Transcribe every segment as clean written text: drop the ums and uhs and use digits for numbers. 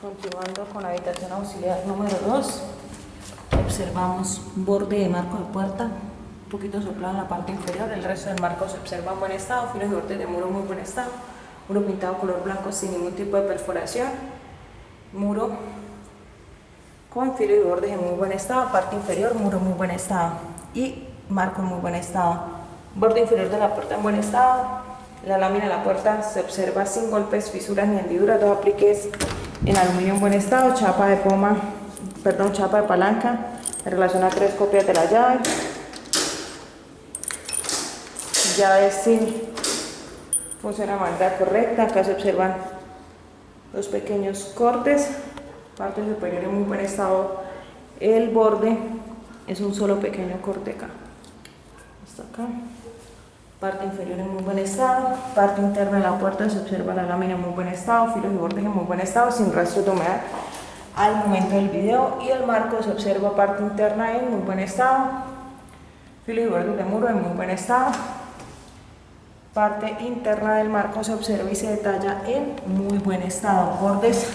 Continuando con la habitación auxiliar número 2, observamos borde de marco de puerta, un poquito soplado en la parte inferior, el resto del marco se observa en buen estado, filos y bordes de muro muy buen estado, muro pintado color blanco sin ningún tipo de perforación, muro con filos y bordes en muy buen estado, parte inferior, muro muy buen estado y marco en muy buen estado, borde inferior de la puerta en buen estado, la lámina de la puerta se observa sin golpes, fisuras ni hendiduras, dos apliques en aluminio en buen estado, chapa de chapa de palanca en relación a 3 copias de la llave, llave sí funciona de manera correcta. Acá se observan dos pequeños cortes, parte superior en muy buen estado, el borde es un solo pequeño corte acá, hasta acá. Parte inferior en muy buen estado, parte interna de la puerta se observa la lámina en muy buen estado, filos y bordes en muy buen estado, sin rastros de humedad al momento del video, y el marco se observa parte interna en muy buen estado, filos y bordes de muro en muy buen estado, parte interna del marco se observa y se detalla en muy buen estado, bordes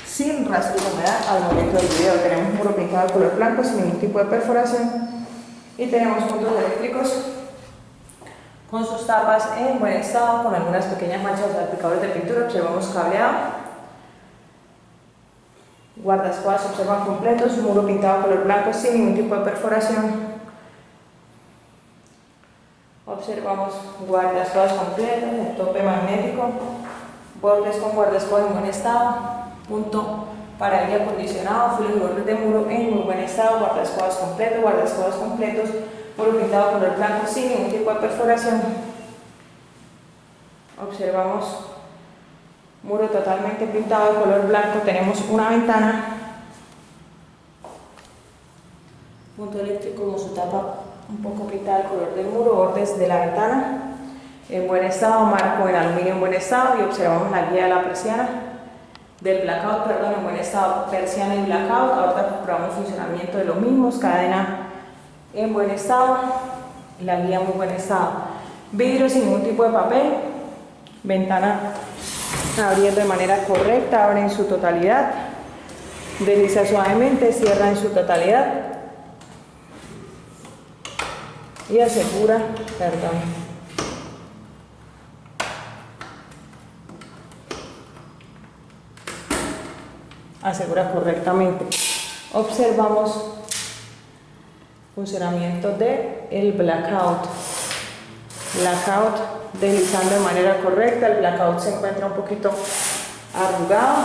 sin rastros de humedad al momento del video. Tenemos muro pintado de color blanco sin ningún tipo de perforación y tenemos puntos eléctricos con sus tapas en buen estado, con algunas pequeñas manchas de salpicadores de pintura. Observamos cableado, guardaespaldas se observan completos, muro pintado de color blanco sin ningún tipo de perforación. Observamos guardaespaldas completos, el tope magnético, bordes con guardaespaldas en buen estado, punto para aire acondicionado, filos y bordes de muro en muy buen estado, guardaespaldas completos, muro pintado de color blanco sin ningún tipo de perforación. Observamos muro totalmente pintado de color blanco, tenemos una ventana, punto eléctrico con su tapa un poco pintada del color del muro, bordes de la ventana en buen estado, marco en aluminio en buen estado, y observamos la guía de la persiana, del blackout, perdón, en buen estado, persiana y blackout. Ahora comprobamos funcionamiento de los mismos, cadena en buen estado, la guía en muy buen estado, vidrio sin ningún tipo de papel, ventana abriendo de manera correcta, abre en su totalidad, desliza suavemente, cierra en su totalidad y asegura, asegura correctamente. Observamos funcionamiento del blackout, deslizando de manera correcta, el blackout se encuentra un poquito arrugado,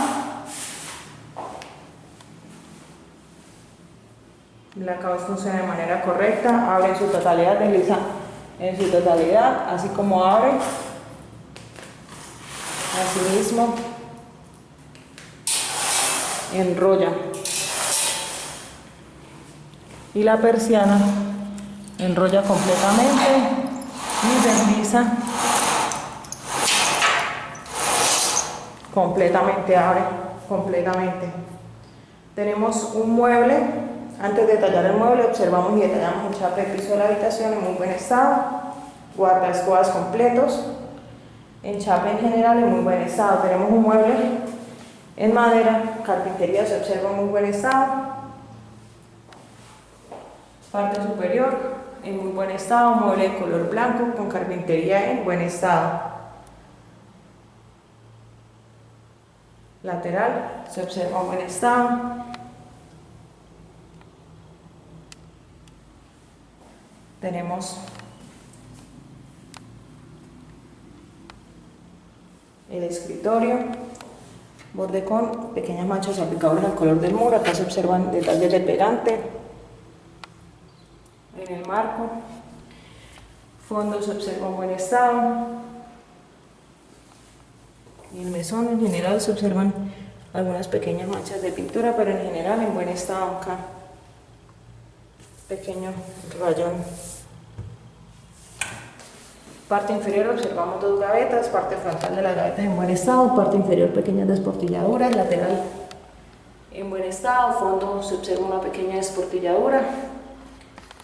blackout funciona de manera correcta, abre en su totalidad, desliza en su totalidad, así como abre, asimismo enrolla, y la persiana enrolla completamente y desliza completamente, abre completamente. Tenemos un mueble. Antes de detallar el mueble, observamos y detallamos el chape de piso de la habitación en muy buen estado, guardaescobas completos, enchape en general en muy buen estado. Tenemos un mueble en madera, carpintería se observa en muy buen estado, parte superior en muy buen estado, mueble de color blanco con carpintería en buen estado. Lateral se observa en buen estado. Tenemos el escritorio, borde con pequeñas manchas salpicadoras al color del muro. Acá se observan detalles del pegante en el marco. Fondo se observa en buen estado. Y el mesón en general se observan algunas pequeñas manchas de pintura, pero en general en buen estado. Acá pequeño rayón. Parte inferior observamos dos gavetas, parte frontal de las gavetas en buen estado, parte inferior pequeñas desportilladuras, lateral en buen estado, fondo se observa una pequeña desportilladura.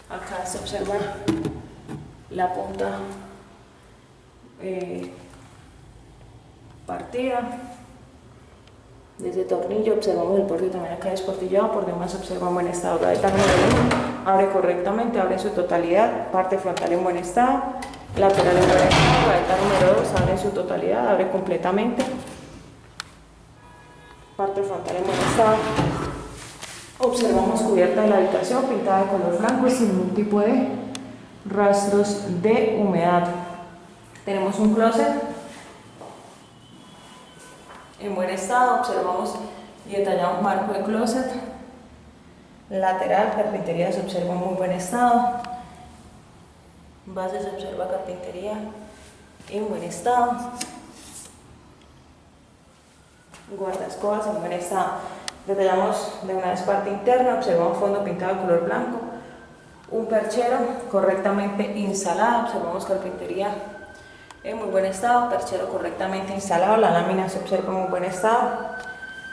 Acá se observa la punta partida, Desde tornillo observamos el borde también acá desportillado, por demás observa en buen estado. Gaveta número 1, abre correctamente, abre en su totalidad, parte frontal en buen estado, lateral en buen estado. Gaveta número 2, abre en su totalidad, abre completamente, parte frontal en buen estado. Observamos cubierta de la habitación pintada de color blanco sin ningún tipo de rastros de humedad. Tenemos un closet en buen estado, observamos y detallamos marco de closet, lateral, carpintería se observa en muy buen estado, base se observa carpintería en buen estado, guardaescobas en buen estado. Detallamos de una vez parte interna, observamos fondo pintado de color blanco, un perchero correctamente instalado, observamos carpintería en muy buen estado, perchero correctamente instalado, la lámina se observa en muy buen estado,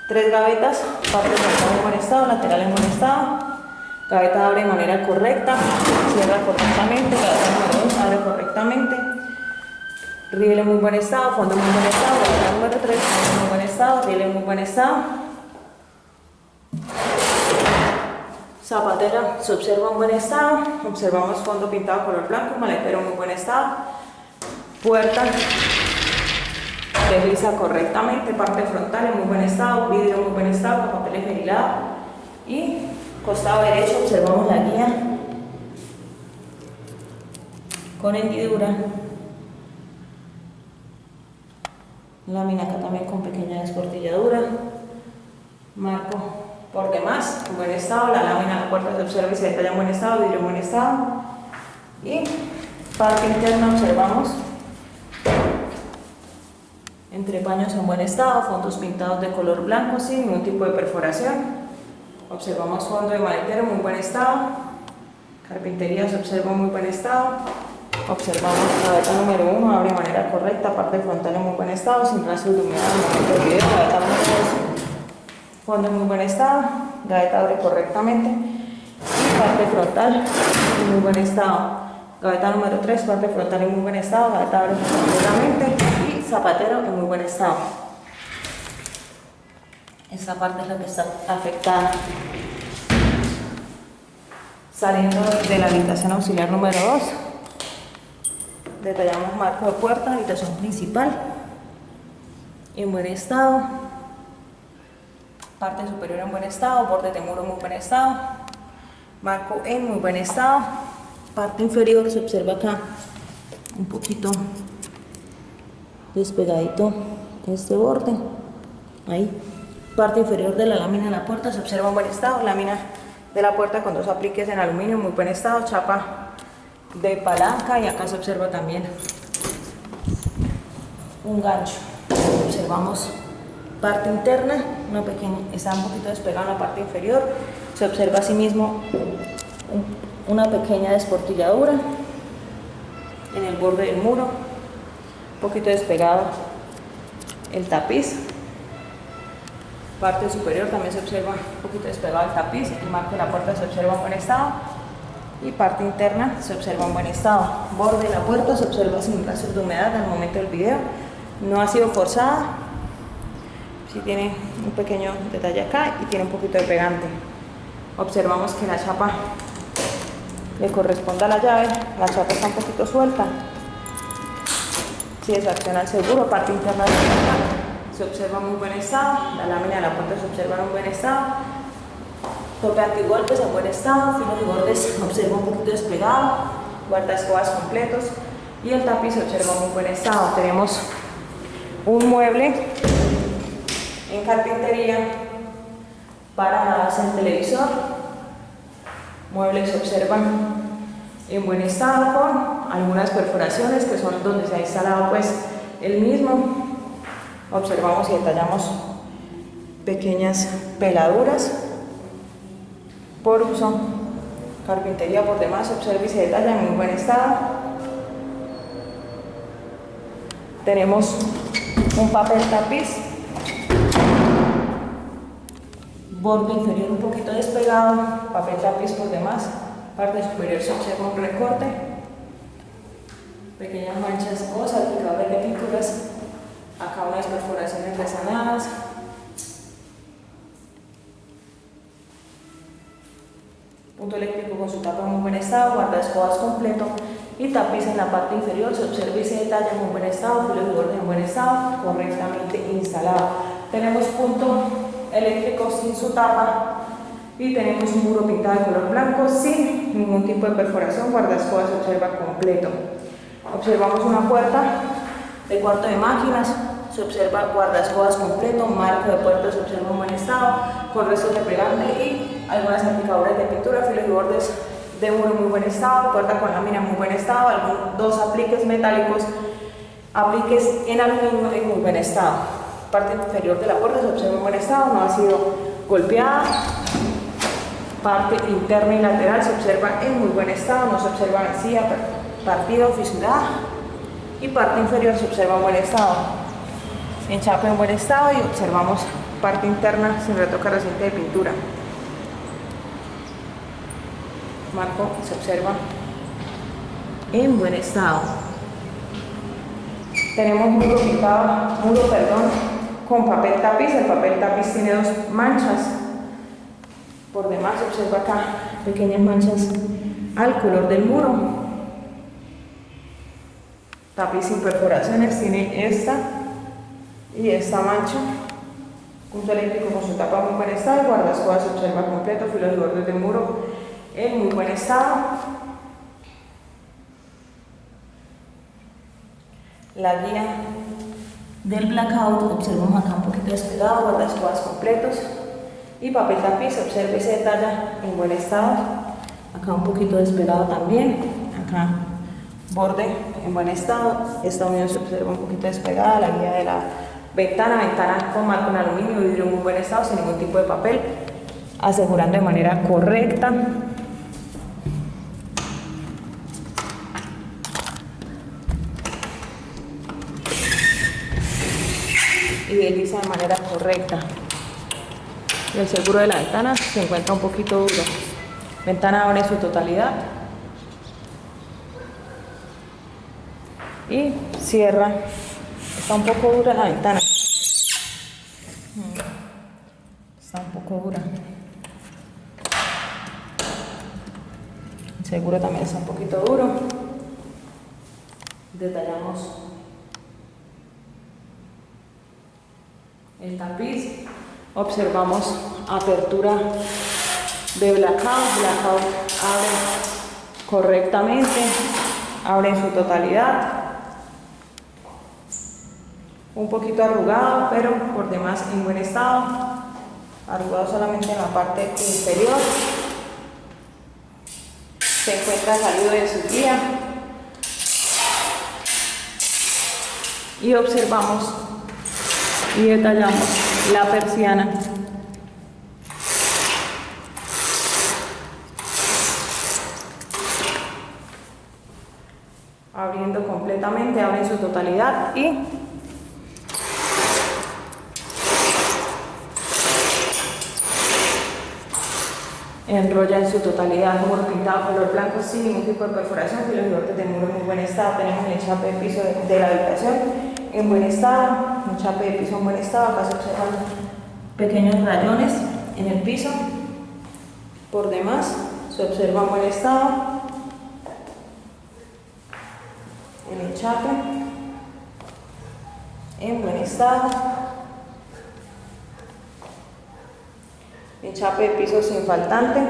3 gavetas, parte frontal en buen estado, lateral en buen estado, gaveta abre de manera correcta, cierra correctamente, gaveta número 2 abre correctamente, riel en muy buen estado, fondo en muy buen estado, gaveta número 3 fondo en muy buen estado, riel en muy buen estado, zapatera se observa en buen estado, observamos fondo pintado color blanco, maletero en muy buen estado, puerta deslisa correctamente, parte frontal en muy buen estado, vidrio en muy buen estado, con papel esmerilado y costado derecho observamos la guía con hendidura, lámina acá también con pequeña desportilladura, marco por demás en buen estado, la lámina de la puerta se observa y se detalla en buen estado, vidrio en buen estado y parte interna observamos entre paños en buen estado, fondos pintados de color blanco sin ningún tipo de perforación, observamos fondo de maletero en muy buen estado, carpintería se observa en muy buen estado, observamos gaveta número 1 abre de manera correcta, parte frontal en muy buen estado, sin rastros de humedad en el momento del video, gaveta número 2 fondo en muy buen estado, gaveta abre correctamente y parte frontal en muy buen estado, gaveta número 3 parte frontal en muy buen estado, gaveta abre completamente y zapatero en muy buen estado. Esta parte es la que está afectada. Saliendo de la habitación auxiliar número 2, detallamos marco de puerta, habitación principal en buen estado, parte superior en buen estado, borde de muro en muy buen estado, marco en muy buen estado, parte inferior se observa acá un poquito despegadito este borde, ahí, parte inferior de la lámina de la puerta se observa en buen estado, lámina de la puerta con 2 apliques en aluminio en muy buen estado, chapa de palanca y acá se observa también un gancho. Observamos parte interna, está un poquito despegada en la parte inferior, se observa asimismo una pequeña desportilladura en el borde del muro, un poquito despegado el tapiz, parte superior también se observa un poquito despegado el tapiz, el marco de la puerta se observa en buen estado y parte interna se observa en buen estado, borde de la puerta se observa sin rastros de humedad al momento del video, no ha sido forzada, sí tiene un pequeño detalle acá y tiene un poquito de pegante. Observamos que la chapa le corresponde a la llave, la chapa está un poquito suelta, si desacciona el seguro, parte interna de la puerta se observa en muy buen estado, la lámina de la puerta se observa en un buen estado, tope antigolpes en buen estado, filos y bordes observa un poquito despegado, guardaescobas completos y el tapiz se observa en muy buen estado. Tenemos un mueble en carpintería para la base del televisor, muebles se observan en buen estado con algunas perforaciones que son donde se ha instalado pues el mismo. Observamos y detallamos pequeñas peladuras por uso, carpintería por demás se observa y se detalla en muy buen estado. Tenemos un papel tapiz, borde inferior un poquito despegado, papel tapiz por demás, parte superior se observa un recorte, pequeñas manchas o salpicaduras de pinturas, acá unas perforaciones resanadas, punto eléctrico con su tapa en muy buen estado, guardaescobas completo y tapiz en la parte inferior. Se observa y se detalla en muy buen estado, filos y bordes en buen estado, correctamente instalado. Tenemos punto eléctrico sin su tapa y tenemos un muro pintado de color blanco sin ningún tipo de perforación. Guardaescobas se observa completo. Observamos una puerta de cuarto de máquinas, se observa guardaescobas completo, marco de puerta se observa en buen estado, con restos de plegable y algunas aplicadoras de pintura, filos y bordes de muro en muy buen estado, puerta con lámina en muy buen estado, dos apliques metálicos, apliques en aluminio en muy buen estado. Parte inferior de la puerta se observa en buen estado, no ha sido golpeada. Parte interna y lateral se observa en muy buen estado, no se observa vencida, partida o fisurada. Y parte inferior se observa en buen estado. Enchape en buen estado y observamos parte interna sin retocar reciente de pintura. Marco se observa en buen estado. Tenemos muro pintado, con papel tapiz. El papel tapiz tiene dos manchas. Por demás se observa acá pequeñas manchas al color del muro. Tapiz sin perforaciones, tiene esta y esta mancha. Punto eléctrico con su tapa en muy buen estado, guardaescobas se observa completo, filos y bordes del muro en muy buen estado. La guía del blackout, observamos acá un poquito despegado, guardaescobas completos y papel tapiz, se observa y se detalla en buen estado. Acá un poquito despegado también, acá borde en buen estado, esta unión se observa un poquito despegada, la guía de la ventana con marco en aluminio, vidrio en muy buen estado, sin ningún tipo de papel, asegurando de manera correcta. Y desliza de manera correcta. Y el seguro de la ventana se encuentra un poquito duro. Ventana abre en su totalidad y cierra. Está un poco dura la ventana. Está un poco dura. El seguro también está un poquito duro. Detallamos el tapiz. Observamos apertura de blackout abre correctamente, abre en su totalidad, un poquito arrugado pero por demás en buen estado, arrugado solamente en la parte inferior, se encuentra salido de su guía y observamos y detallamos la persiana. Abriendo completamente, abre en su totalidad y enrolla en su totalidad. Muro pintado color blanco sin ningún tipo de perforación, filos y bordes de muro en muy buen estado. Tenemos el enchape de piso de la habitación en buen estado, un chape de piso en buen estado. Acá se observan pequeños rayones en el piso. Por demás se observa en buen estado el enchape en buen estado, enchape de piso sin faltante.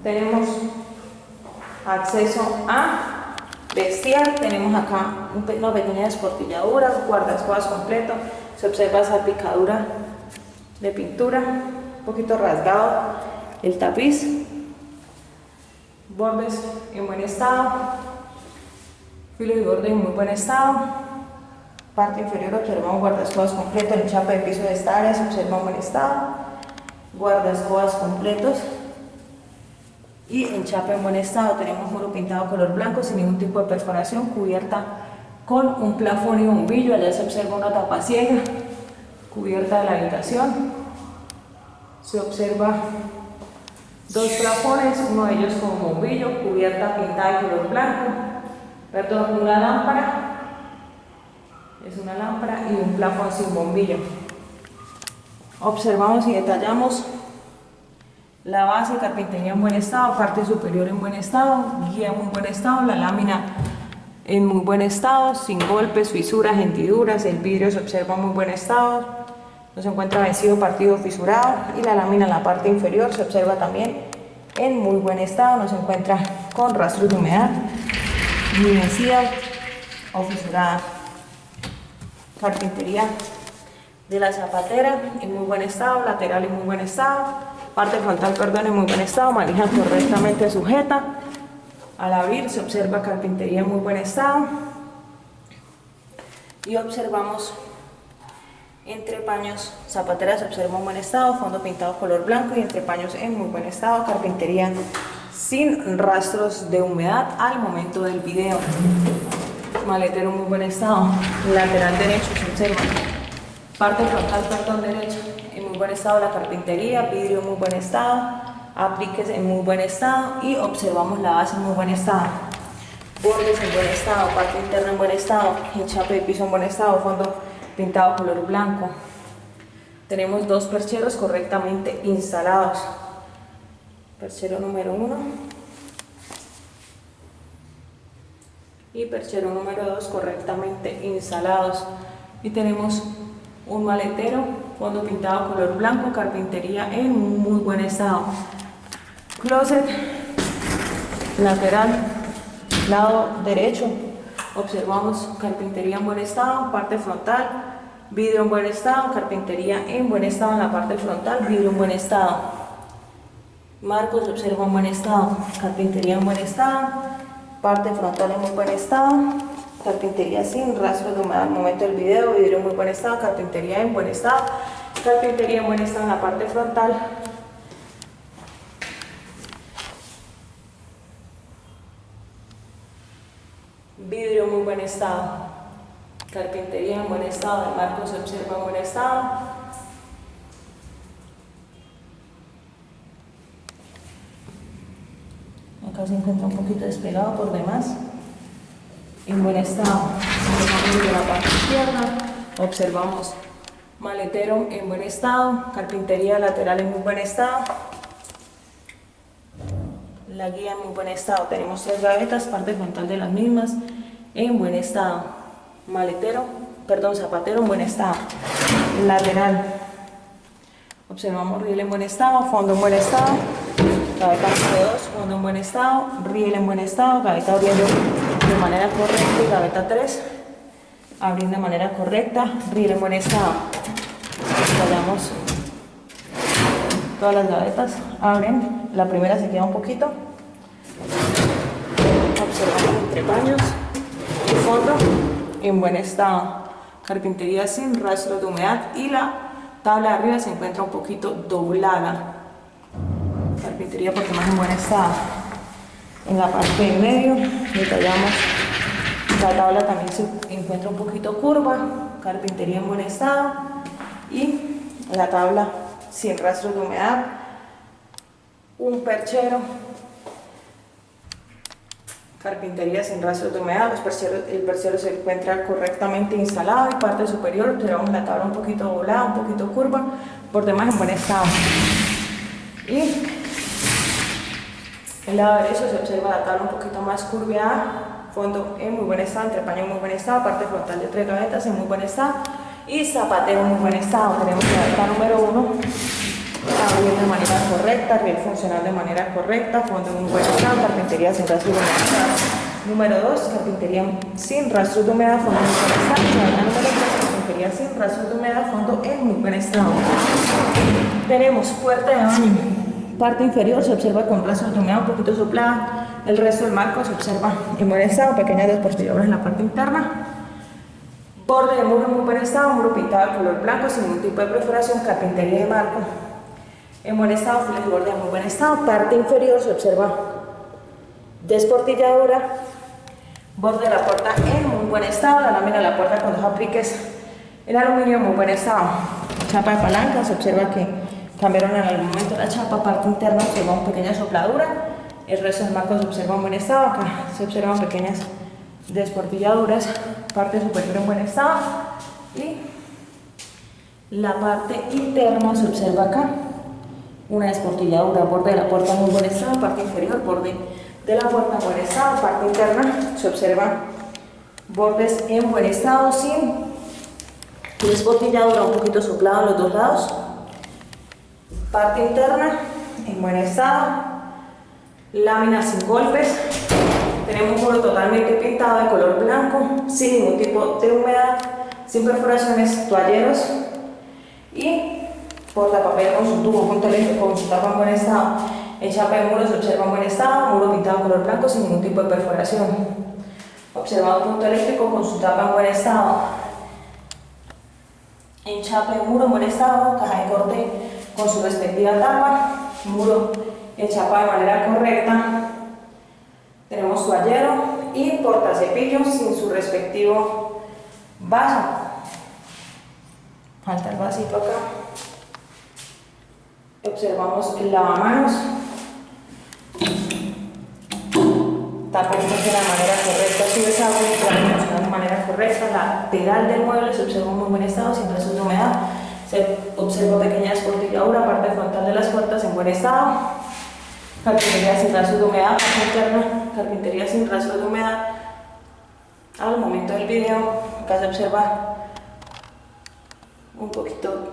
Tenemos acceso a vestial, tenemos acá una pequeña descortilladura, guardaescobas completo, se observa salpicadura de pintura, un poquito rasgado el tapiz, bordes en buen estado, filos y bordes en muy buen estado, parte inferior observamos guardaescobas completo, el enchape de piso de esta área se observa en buen estado, guardaescobas completos y enchape en buen estado. Tenemos muro pintado color blanco sin ningún tipo de perforación, cubierta con un plafón y bombillo. Allá se observa una tapa ciega, cubierta de la habitación. Se observa dos plafones, uno de ellos con bombillo, cubierta pintada de color blanco. perdón, una lámpara, es una lámpara y un plafón sin bombillo. Observamos y detallamos la base, carpintería en buen estado, parte superior en buen estado, guía en muy buen estado, la lámina en muy buen estado, sin golpes, fisuras, hendiduras, el vidrio se observa en muy buen estado, no se encuentra vencido, partido, fisurado, y la lámina en la parte inferior se observa también en muy buen estado, no se encuentra con rastros de humedad, ni vencida o fisurada. Carpintería de la zapatera en muy buen estado, lateral en muy buen estado, parte frontal, perdón, en muy buen estado, manija correctamente sujeta. Al abrir se observa carpintería en muy buen estado y observamos entrepaños, zapatera se observa en buen estado, fondo pintado color blanco y entrepaños en muy buen estado, carpintería sin rastros de humedad al momento del video. Maletero en muy buen estado, lateral derecho se observa, parte frontal, perdón, derecho en muy buen estado, la carpintería, vidrio en muy buen estado, apliques en muy buen estado y observamos la base en muy buen estado, bordes en buen estado, parte interna en buen estado, enchape de piso en buen estado, fondo pintado color blanco. Tenemos dos percheros correctamente instalados, perchero número 1 y perchero número 2 correctamente instalados, y tenemos un maletero, fondo pintado color blanco, carpintería en muy buen estado, closet lateral lado derecho, observamos carpintería en buen estado, parte frontal, vidrio en buen estado, carpintería en buen estado en la parte frontal, vidrio en buen estado, marcos se observa en buen estado, carpintería en buen estado, parte frontal en muy buen estado, carpintería sin rastros de humedad al momento del video, vidrio en muy buen estado, carpintería en buen estado, carpintería en buen estado en la parte frontal, vidrio en muy buen estado, carpintería en buen estado, el marco se observa en buen estado, acá se encuentra un poquito despegado por demás, en buen estado. De la parte izquierda observamos maletero en buen estado, carpintería lateral en muy buen estado, la guía en muy buen estado, tenemos 3 gavetas, parte frontal de las mismas en buen estado, zapatero en buen estado, lateral observamos riel en buen estado, fondo en buen estado, gaveta número 2, fondo en buen estado, riel en buen estado, gaveta abriendo de manera correcta y gaveta 3 abriendo de manera correcta, riel en buen estado. Detallamos todas las gavetas, abren, la primera se queda un poquito, observamos entrepaños y fondo en buen estado, carpintería sin rastros de humedad y la tabla de arriba se encuentra un poquito doblada, carpintería porque más en buen estado. En la parte de medio detallamos, la tabla también se encuentra un poquito curva, carpintería en buen estado y la tabla sin rastros de humedad, un perchero, carpintería sin rastros de humedad, el perchero se encuentra correctamente instalado y parte superior observamos la tabla un poquito doblada, un poquito curva, por demás en buen estado. Y el lado derecho se observa la tabla un poquito más curveada, fondo en muy buen estado, entrepaño en muy buen estado, parte frontal de 3 gavetas en muy buen estado y zapatero en muy buen estado. Tenemos la gaveta número 1, abriendo de manera correcta, riel funcional de manera correcta, fondo en muy buen estado, carpintería sin rastros de humedad. Número 2, carpintería sin rastros de humedad, fondo en muy buen estado. Gaveta número 3, carpintería sin rastros de humedad, fondo en muy buen estado. Tenemos puerta de baño, parte inferior se observa con rastros de humedad un poquito soplada, el resto del marco se observa en buen estado, pequeñas desportilladuras en la parte interna, borde de muro en muy buen estado, muro pintado de color blanco sin ningún tipo de perforación, carpintería de marco en buen estado, filas de borde en muy buen estado, parte inferior se observa desportilladura, borde de la puerta en muy buen estado, la lámina de la puerta con 2 apliques en aluminio en muy buen estado, chapa de palanca, se observa que cambiaron en algún momento la chapa, parte interna observamos pequeña sopladura, el resto del marco se observa en buen estado, acá se observan pequeñas Desportilladuras, parte superior en buen estado y la parte interna se observa acá. Una desportilladura, borde de la puerta en muy buen estado, parte inferior, borde de la puerta en buen estado, parte interna se observa bordes en buen estado, sin desportilladura, un poquito soplado en los dos lados, parte interna en buen estado, láminas sin golpes. Tenemos un muro totalmente pintado de color blanco, sin ningún tipo de humedad, sin perforaciones, toalleros y portapapel con su tubo, punto eléctrico, con su tapa en buen estado. El chapa de muro se observa en buen estado, muro pintado de color blanco sin ningún tipo de perforación. Observado punto eléctrico con su tapa en buen estado. Enchape de muro en buen estado, caja de corte con su respectiva tapa, muro enchapado de manera correcta. Tenemos toallero y portacepillos sin su respectivo vaso. Falta el vasito acá. Observamos el lavamanos. Tapa funciona de manera correcta, su desagüe funciona de manera correcta. Lateral del mueble se observa en muy buen estado, sin rastros de humedad. Se observa pequeña desportilladura, parte frontal de las puertas en buen estado. Carpintería sin rastros de humedad, parte interna, carpintería sin rastros de humedad. Al momento del video, acá se observa un poquito,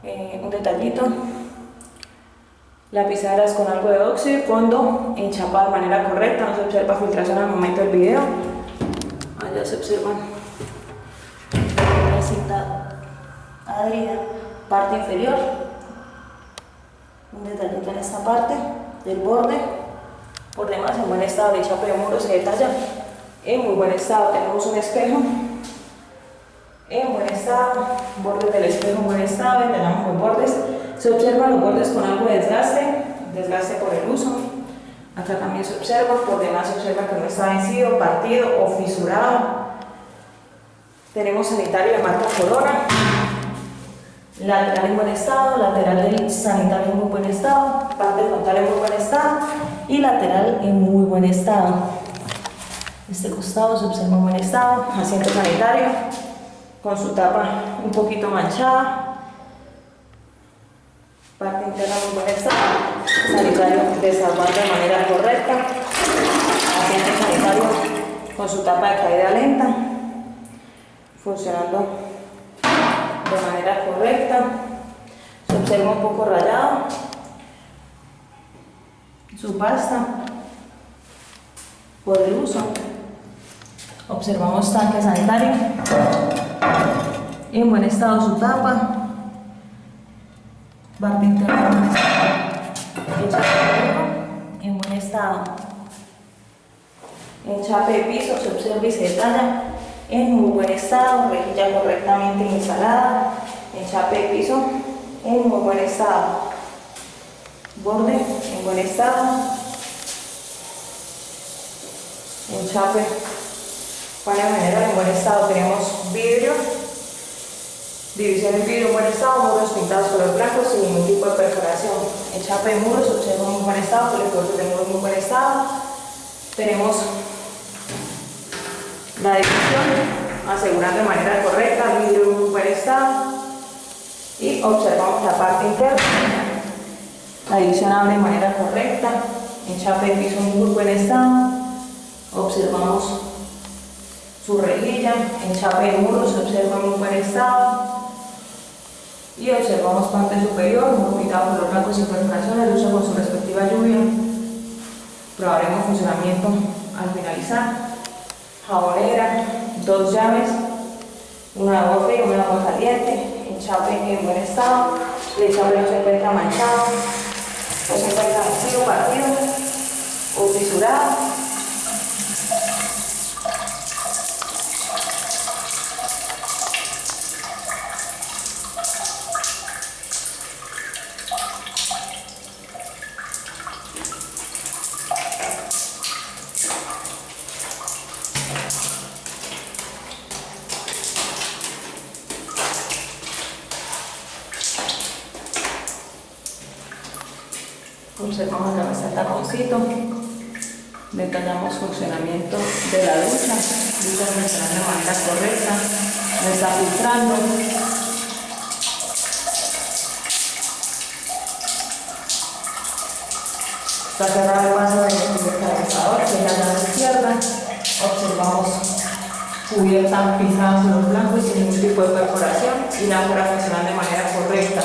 un detallito. Lapizaderas con algo de óxido, fondo enchapado de manera correcta, no se observa filtración al momento del video. Allá se observan la cinta adherida, parte inferior, un detallito en esta parte del borde. Por demás, en buen estado, el chape de muro se detalla en muy buen estado. Tenemos un espejo en buen estado, bordes del espejo en buen estado, detallamos los bordes. Se observan los bordes con algo de desgaste por el uso. Acá también se observa, por demás se observa que no está vencido, partido o fisurado. Tenemos sanitario de marca Corona, lateral en buen estado, lateral del sanitario en muy buen estado, parte frontal en muy buen estado y lateral en muy buen estado. Este costado se observa en buen estado, asiento sanitario con su tapa un poquito manchada. Parte interna en buen estado, sanitario desarmado de manera correcta, asiento sanitario con su tapa de caída lenta, funcionando de manera correcta. Se observa un poco rayado, su pasta por el uso. Observamos tanque sanitario, en buen estado su tapa. Parte interna en buen estado. Enchape de piso se observa y se detalla en muy buen estado, rejilla correctamente instalada. Enchape de piso en muy buen estado. Borde en buen estado. Enchape para general en buen estado. Tenemos vidrio. División del vidrio en buen estado, muros pintados color blanco sin ningún tipo de perforación. Enchape de muros se observa en muy buen estado, colectores de muros en muy buen estado. Tenemos la división asegurando de manera correcta, vidrio en muy buen estado. Y observamos la parte interna. La división abre de manera correcta. Enchape de piso en muy buen estado. Observamos su rejilla. Enchape de muros se observa en muy buen estado. Y observamos parte superior, muro pintado color blanco sin perforaciones, el uso con su respectiva lluvia. Probaremos funcionamiento al finalizar. Jabonera, 2 llaves, una de agua fría y una de agua caliente. Enchape en buen estado, el enchape no se encuentra manchado, no se encuentra vencido, partido o fisurado. Observamos la mesa del taconcito, Detallamos funcionamiento de la ducha, ducha funcionando de manera correcta, no está filtrando. Está cerrado el paso del calentador, que es la llave izquierda. Observamos cubierta pintada sobre blanco y sin ningún tipo de perforación, y la lámpara funcionando de manera correcta.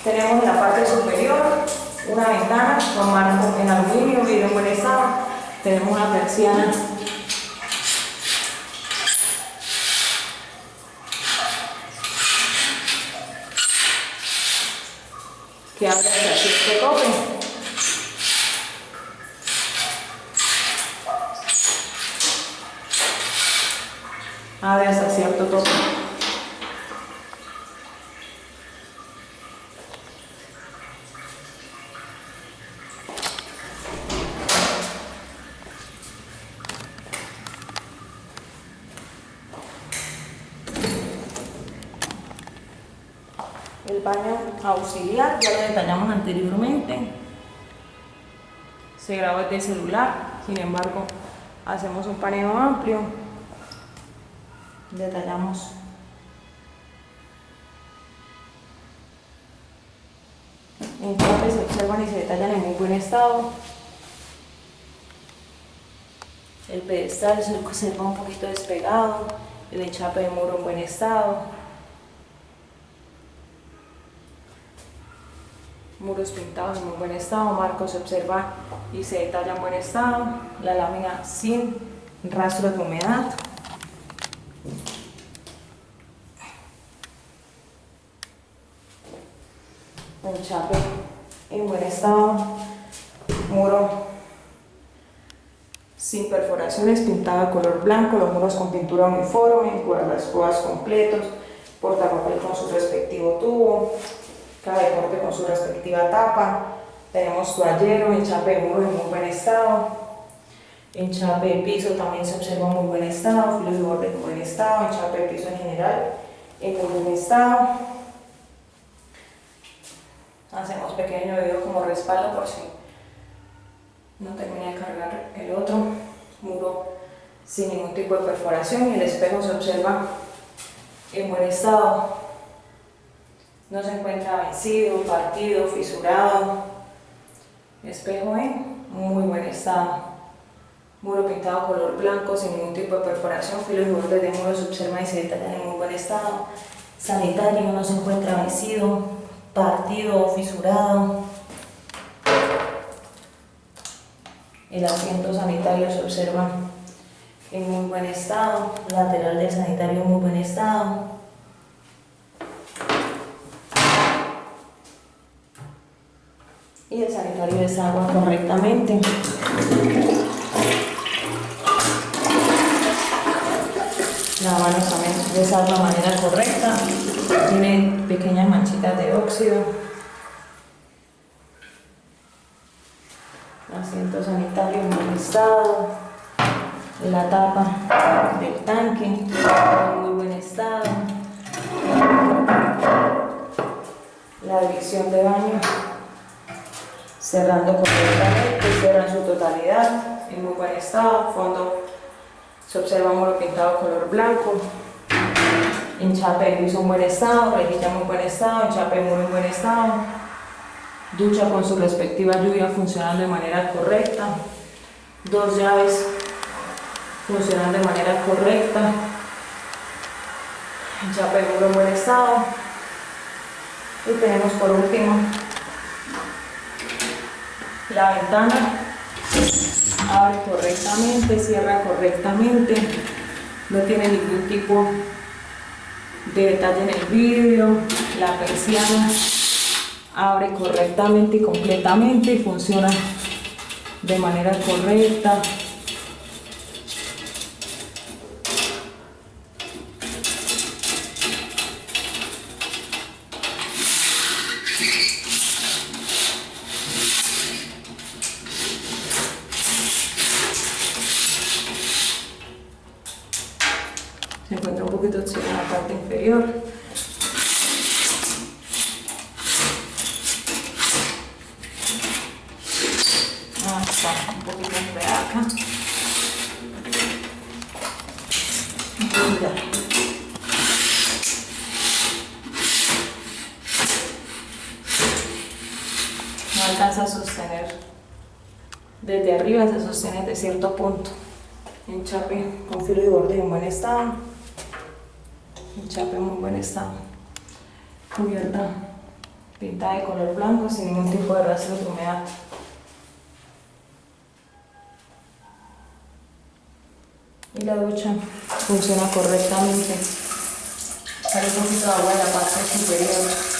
Tenemos en la parte superior una ventana con marco en aluminio, vidrio en buen estado. Tenemos una persiana que abre hasta cierto tope. Abre hasta cierto tope. El baño auxiliar ya lo detallamos anteriormente, se graba desde celular, sin embargo hacemos un paneo amplio, detallamos enchapes, se observan y se detallan en muy buen estado. El pedestal se observa un poquito despegado, el enchape de muro en buen estado. Muros pintados en muy buen estado, marcos se observa y se detalla en buen estado, la lámina sin rastro de humedad. Enchape en buen estado, muro sin perforaciones, pintado de color blanco, los muros con pintura uniforme, guardaescobas completos, portapapel con su respectivo tubo, caja de corte con su respectiva tapa. Tenemos toallero, enchape de muros en muy buen estado, enchape de piso también se observa en muy buen estado, filos de borde en buen estado, enchape de piso en general en muy buen estado. Hacemos pequeño video como respaldo por si no termina de cargar el otro. Muro sin ningún tipo de perforación y el espejo se observa en buen estado. No se encuentra vencido, partido, fisurado. Espejo en muy buen estado. Muro pintado color blanco sin ningún tipo de perforación. Filos y bordes de muro se observan y se detallan en muy buen estado. Sanitario no se encuentra vencido, partido o fisurado. El asiento sanitario se observa en muy buen estado. Lateral del sanitario en muy buen estado. Y el sanitario desagua correctamente. La mano también desagua de manera correcta. Tiene pequeñas manchitas de óxido. Asiento sanitario en buen estado. La tapa del tanque en muy buen estado. La división de baño cerrando correctamente, cierra en su totalidad, en muy buen estado. Fondo se observa muro pintado color blanco, enchape de piso en buen estado, rejilla en muy buen estado, enchape de muro en buen estado, ducha con su respectiva lluvia funcionando de manera correcta, dos llaves funcionando de manera correcta, enchape de muro en buen estado. Y tenemos por último la ventana, abre correctamente, cierra correctamente, no tiene ningún tipo de detalle en el vidrio. La persiana abre correctamente y completamente y funciona de manera correcta. Se encuentra un poquito oxidado en la parte inferior. Está un poquito enredada acá. Ya. No alcanza a sostener. Desde arriba se sostiene de cierto punto. Enchape con filo y borde en buen estado. Enchape en muy buen estado. Cubierta pintada de color blanco sin ningún tipo de rastro de humedad. Y la ducha funciona correctamente. Sale un poquito de agua en la parte superior.